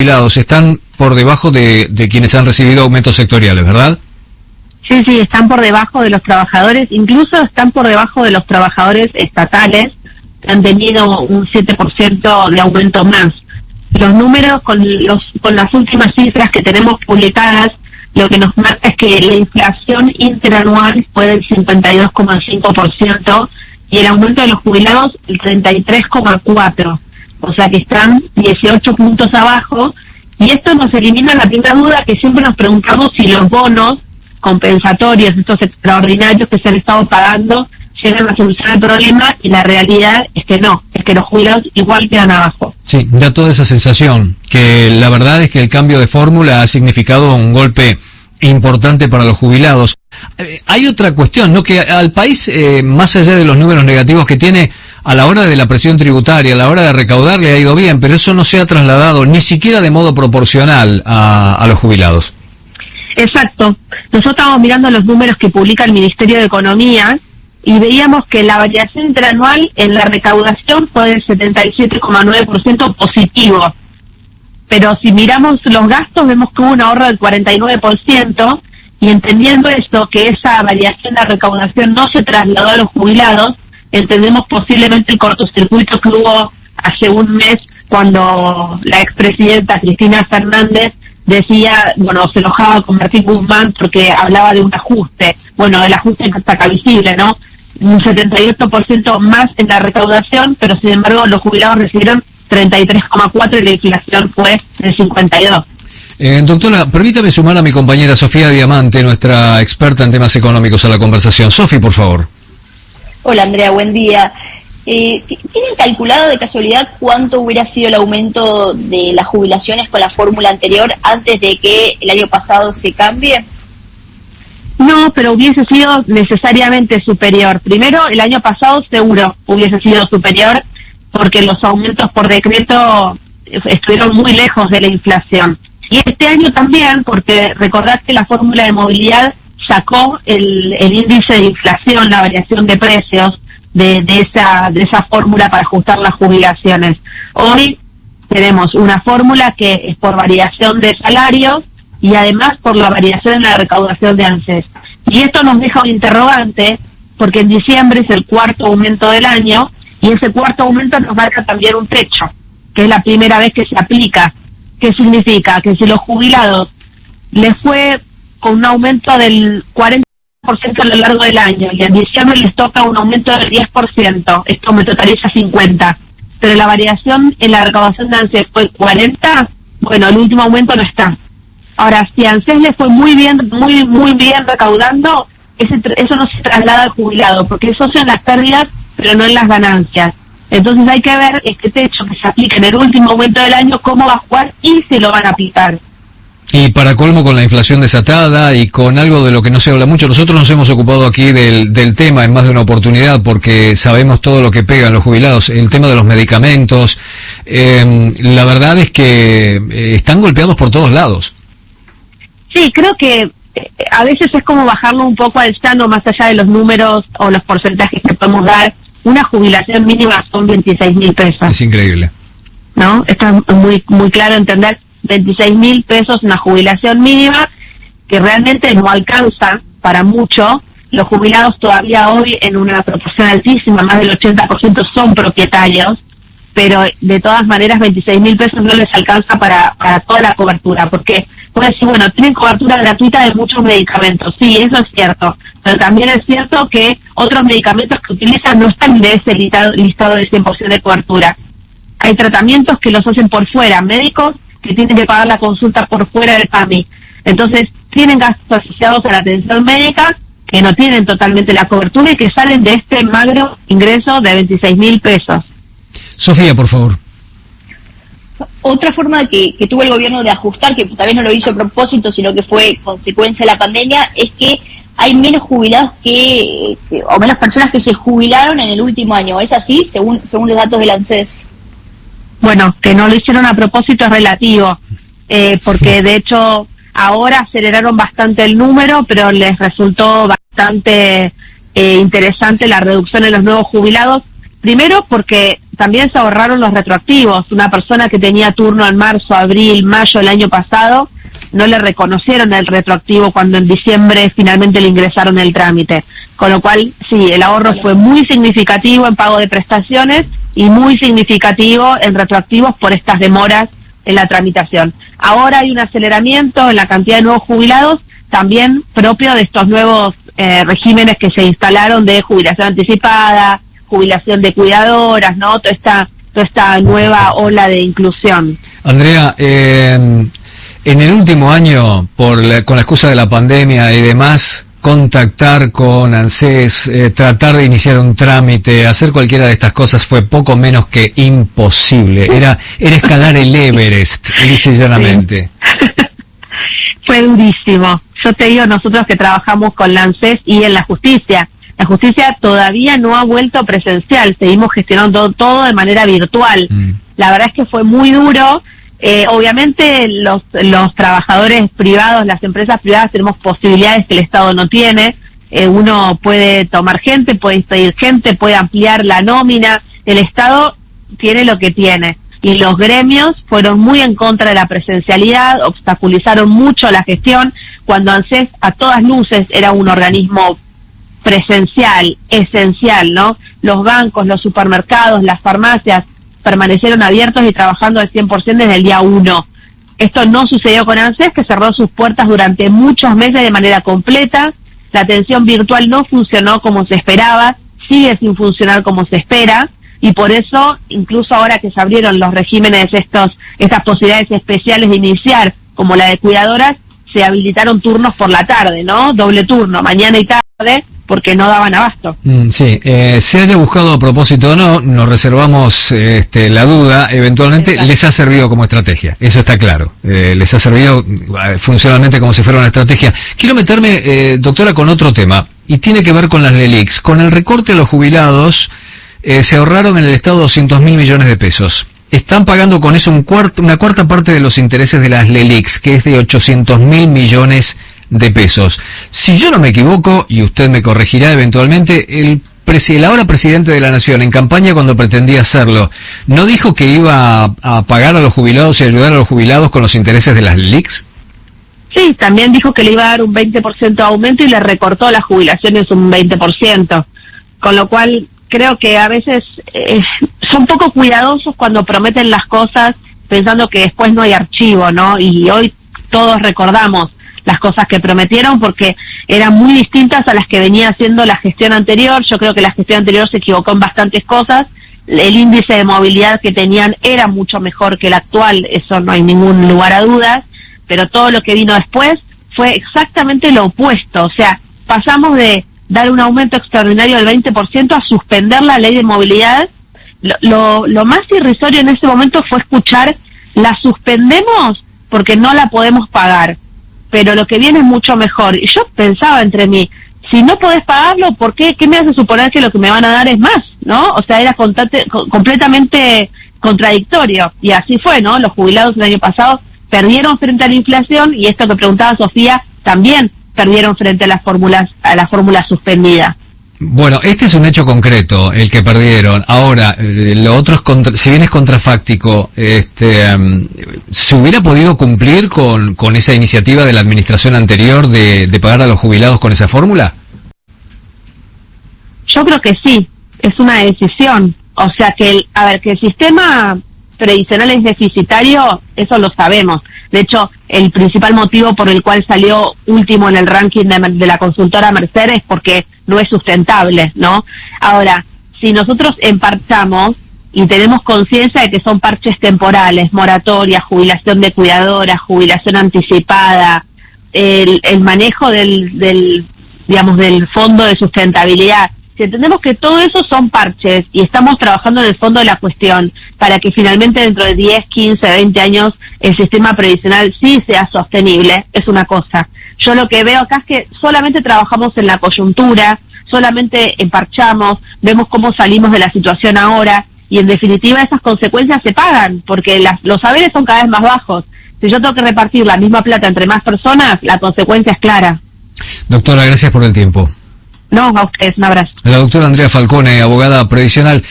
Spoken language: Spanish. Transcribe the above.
jubilados están por debajo de quienes han recibido aumentos sectoriales, ¿verdad? Sí, están por debajo de los trabajadores, incluso están por debajo de los trabajadores estatales, que han tenido un 7% de aumento más. Los números con las últimas cifras que tenemos publicadas, lo que nos marca es que la inflación interanual fue del 52,5% y el aumento de los jubilados el 33,4%. O sea que están 18 puntos abajo, y esto nos elimina la primera duda que siempre nos preguntamos si los bonos compensatorios, estos extraordinarios que se han estado pagando, llegan a solucionar el problema, y la realidad es que no, es que los jubilados igual quedan abajo. Sí, da toda esa sensación, que la verdad es que el cambio de fórmula ha significado un golpe importante para los jubilados. Hay otra cuestión, ¿no? Que al país, más allá de los números negativos que tiene, a la hora de la presión tributaria, a la hora de recaudar, le ha ido bien, pero eso no se ha trasladado ni siquiera de modo proporcional a los jubilados. Exacto. Nosotros estábamos mirando los números que publica el Ministerio de Economía y veíamos que la variación interanual en la recaudación fue del 77,9% positivo. Pero si miramos los gastos, vemos que hubo un ahorro del 49%, y entendiendo esto, que esa variación de la recaudación no se trasladó a los jubilados, entendemos posiblemente el cortocircuito que hubo hace un mes cuando la expresidenta Cristina Fernández decía, se enojaba con Martín Guzmán porque hablaba de un ajuste. Bueno, el ajuste está acá visible, ¿no? Un 78% más en la recaudación, pero sin embargo los jubilados recibieron 33,4% y la inflación fue del 52%. Doctora, permítame sumar a mi compañera Sofía Diamante, nuestra experta en temas económicos, a la conversación. Sofi, por favor. Hola Andrea, buen día. ¿Tienen calculado de casualidad cuánto hubiera sido el aumento de las jubilaciones con la fórmula anterior antes de que el año pasado se cambie? No, pero hubiese sido necesariamente superior. Primero, el año pasado seguro hubiese sido superior porque los aumentos por decreto estuvieron muy lejos de la inflación. Y este año también, porque recordad que la fórmula de movilidad sacó el índice de inflación, la variación de precios de esa fórmula para ajustar las jubilaciones. Hoy tenemos una fórmula que es por variación de salarios y además por la variación en la recaudación de ANSES. Y esto nos deja un interrogante, porque en diciembre es el cuarto aumento del año, y ese cuarto aumento nos marca también un techo, que es la primera vez que se aplica. ¿Qué significa? Que si los jubilados les fue con un aumento del 40% a lo largo del año, y en diciembre les toca un aumento del 10%, esto me totaliza 50%, pero la variación en la recaudación de ANSES fue 40%, bueno, el último aumento no está. Ahora, si ANSES le fue muy bien recaudando, eso no se traslada al jubilado, porque eso son las pérdidas, pero no en las ganancias. Entonces hay que ver este techo que se aplica en el último aumento del año, cómo va a jugar y si lo van a aplicar. Y para colmo, con la inflación desatada y con algo de lo que no se habla mucho, nosotros nos hemos ocupado aquí del tema en más de una oportunidad porque sabemos todo lo que pegan los jubilados, el tema de los medicamentos. La verdad es que están golpeados por todos lados. Sí, creo que a veces es como bajarlo un poco al llano, más allá de los números o los porcentajes que podemos dar. Una jubilación mínima son 26.000 pesos. Es increíble. ¿No? Esto es muy claro entender. 26.000 pesos una jubilación mínima que realmente no alcanza para mucho. Los jubilados todavía hoy en una proporción altísima, más del 80% son propietarios, pero de todas maneras 26.000 pesos no les alcanza para toda la cobertura, porque puede decir, bueno, tienen cobertura gratuita de muchos medicamentos, sí, eso es cierto, pero también es cierto que otros medicamentos que utilizan no están de ese listado de 100% de cobertura. Hay tratamientos que los hacen por fuera, médicos que tienen que pagar la consulta por fuera del PAMI. Entonces, tienen gastos asociados a la atención médica que no tienen totalmente la cobertura y que salen de este magro ingreso de 26.000 pesos. Sofía, por favor. Otra forma que tuvo el gobierno de ajustar, que tal vez no lo hizo a propósito, sino que fue consecuencia de la pandemia, es que hay menos jubilados o menos personas que se jubilaron en el último año. ¿Es así, según los datos del ANSES? Bueno, que no lo hicieron a propósito es relativo, porque de hecho ahora aceleraron bastante el número, pero les resultó bastante interesante la reducción en los nuevos jubilados. Primero porque también se ahorraron los retroactivos. Una persona que tenía turno en marzo, abril, mayo del año pasado, no le reconocieron el retroactivo cuando en diciembre finalmente le ingresaron el trámite. Con lo cual, sí, el ahorro fue muy significativo en pago de prestaciones y muy significativo en retroactivos por estas demoras en la tramitación. Ahora hay un aceleramiento en la cantidad de nuevos jubilados, también propio de estos nuevos regímenes que se instalaron de jubilación anticipada, jubilación de cuidadoras, ¿no? Toda esta nueva ola de inclusión. Andrea, en el último año, con la excusa de la pandemia y demás, contactar con ANSES, tratar de iniciar un trámite, hacer cualquiera de estas cosas fue poco menos que imposible. Era escalar el Everest, lisa y llanamente. Sí. Fue durísimo. Yo te digo, nosotros que trabajamos con la ANSES y en la justicia todavía no ha vuelto presencial, seguimos gestionando todo de manera virtual. La verdad es que fue muy duro. Obviamente los trabajadores privados, las empresas privadas tenemos posibilidades que el Estado no tiene. Uno puede tomar gente, puede despedir gente, puede ampliar la nómina. El Estado tiene lo que tiene. Y los gremios fueron muy en contra de la presencialidad, obstaculizaron mucho la gestión, cuando ANSES a todas luces era un organismo presencial, esencial, ¿no? Los bancos, los supermercados, las farmacias permanecieron abiertos y trabajando al 100% desde el día 1. Esto no sucedió con ANSES, que cerró sus puertas durante muchos meses de manera completa. La atención virtual no funcionó como se esperaba, sigue sin funcionar como se espera, y por eso, incluso ahora que se abrieron los regímenes, estas posibilidades especiales de iniciar, como la de cuidadoras, se habilitaron turnos por la tarde, ¿no? Doble turno, mañana y tarde, porque no daban abasto. Sí, se haya buscado a propósito o no, nos reservamos la duda, eventualmente les ha servido como estrategia, eso está claro, les ha servido funcionalmente como si fuera una estrategia. Quiero meterme, doctora, con otro tema, y tiene que ver con las LELIQs. Con el recorte de los jubilados, se ahorraron en el Estado 200.000 millones de pesos. Están pagando con eso una cuarta parte de los intereses de las LELIQs, que es de 800.000 millones de pesos. Si yo no me equivoco, y usted me corregirá eventualmente, el ahora presidente de la Nación, en campaña cuando pretendía hacerlo, ¿no dijo que iba a pagar a los jubilados y ayudar a los jubilados con los intereses de las LELIQs? Sí, también dijo que le iba a dar un 20% de aumento y le recortó las jubilaciones un 20%. Con lo cual, creo que a veces son poco cuidadosos cuando prometen las cosas pensando que después no hay archivo, ¿no? Y hoy todos recordamos las cosas que prometieron porque eran muy distintas a las que venía haciendo la gestión anterior. Yo creo que la gestión anterior se equivocó en bastantes cosas. El índice de movilidad que tenían era mucho mejor que el actual, eso no hay ningún lugar a dudas, pero todo lo que vino después fue exactamente lo opuesto. O sea, pasamos de dar un aumento extraordinario del 20% a suspender la ley de movilidad. Lo más irrisorio en ese momento fue escuchar, la suspendemos porque no la podemos pagar, pero lo que viene es mucho mejor. Y yo pensaba entre mí, si no podés pagarlo, ¿por qué? ¿Qué me hace suponer que lo que me van a dar es más? ¿No? O sea, era completamente contradictorio. Y así fue, ¿no? Los jubilados el año pasado perdieron frente a la inflación, y esto que preguntaba Sofía, también perdieron frente a la fórmula suspendida. Bueno, este es un hecho concreto, el que perdieron. Ahora, lo otro es si bien es contrafáctico, ¿se hubiera podido cumplir con esa iniciativa de la administración anterior de pagar a los jubilados con esa fórmula? Yo creo que sí, es una decisión. O sea que el sistema previsional es deficitario, eso lo sabemos. De hecho, el principal motivo por el cual salió último en el ranking de la consultora Mercer es porque no es sustentable, ¿no? Ahora, si nosotros emparchamos y tenemos conciencia de que son parches temporales, moratoria, jubilación de cuidadoras, jubilación anticipada, el manejo del fondo de sustentabilidad, si entendemos que todo eso son parches y estamos trabajando en el fondo de la cuestión para que finalmente dentro de 10, 15, 20 años el sistema previsional sí sea sostenible, es una cosa. Yo lo que veo acá es que solamente trabajamos en la coyuntura, solamente emparchamos, vemos cómo salimos de la situación ahora y en definitiva esas consecuencias se pagan porque los saberes son cada vez más bajos. Si yo tengo que repartir la misma plata entre más personas, la consecuencia es clara. Doctora, gracias por el tiempo. No, a ustedes, un abrazo. La doctora Andrea Falcone, abogada previsional.